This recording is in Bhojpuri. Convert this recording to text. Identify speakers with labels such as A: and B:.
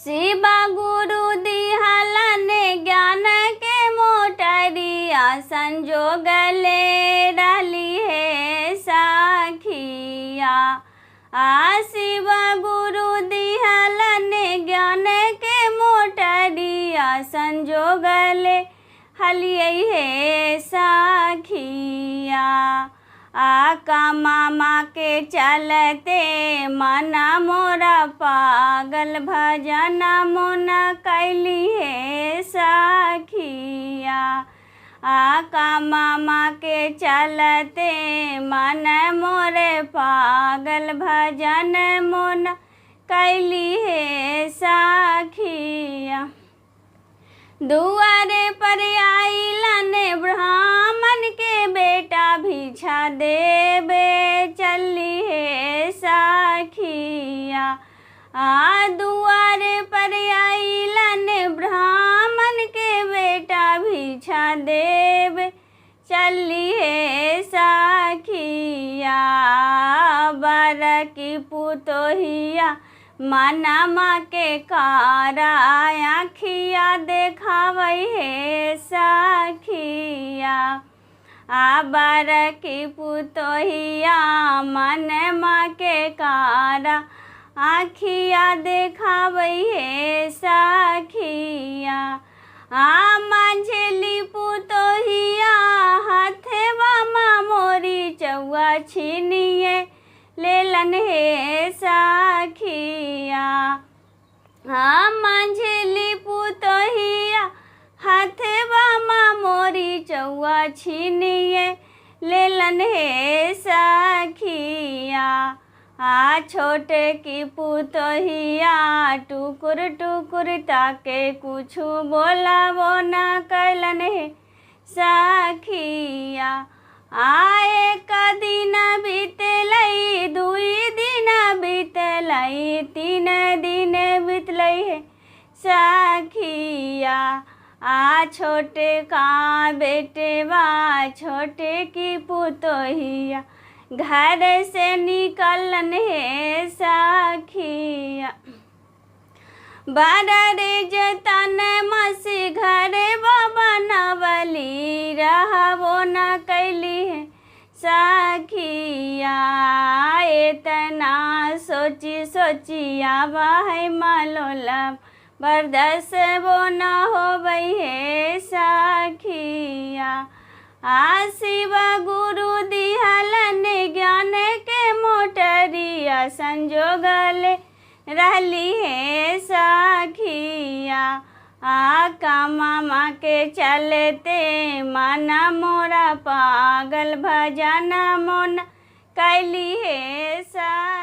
A: शिव गुरु दिहलन ज्ञान के मोटरिया संजोग ले डाली है साखिया। शिव गुरु दिहलन ज्ञान के मोटरिया संजोग ले हलिए है साखिया। आका मामा के चलते मना मोरा पागल भजन मोना कैली है साखिया। आका मामा के चलते मन मोरे पागल भजन मोना कैली है साखिया। दुआरे पर आइलन ब्राह्मण के बेटा भिक्षा देवे चली है साखिया। दुआरे पर आइलन ब्राह्मण के बेटा भिक्षा देवे चली है साखिया। बर की पुतोहिया मनमा के कारा आखिया देखावई है साखिया। बर की पुतोहिया मनमा के कारा आखिया देखावई है साखिया। मंझली पुतोहिया हथवा मोरी चौआ छीनिए लेलन है साखिया। मंझली पुतोहिया हथवा मोरी चौआ छीनिए लेलन है साखिया। छोटे की पुतोहिया टुकुर टुकुर ताके कुछु बोला वो न कैलन है साखिया। एक दिन बीतलई दुई दिन बीतलई तीन दिन बीतलई है साखिया। छोटे का बेटे बा छोटे की पुतोहिया घर से निकलन है साखिया। बारे जतन मसी घरे बनवली रहबो न कैली है साखिया। इतना सोची सोचिया बाहे मालोला बरदस वो न होवई है साखिया। शिव गुरु दिहलन ज्ञान के मोटरिया संजोग ले रहली है साखिया। आका मामा के चलते मना मोरा पागल भजन मोन कैली है सा।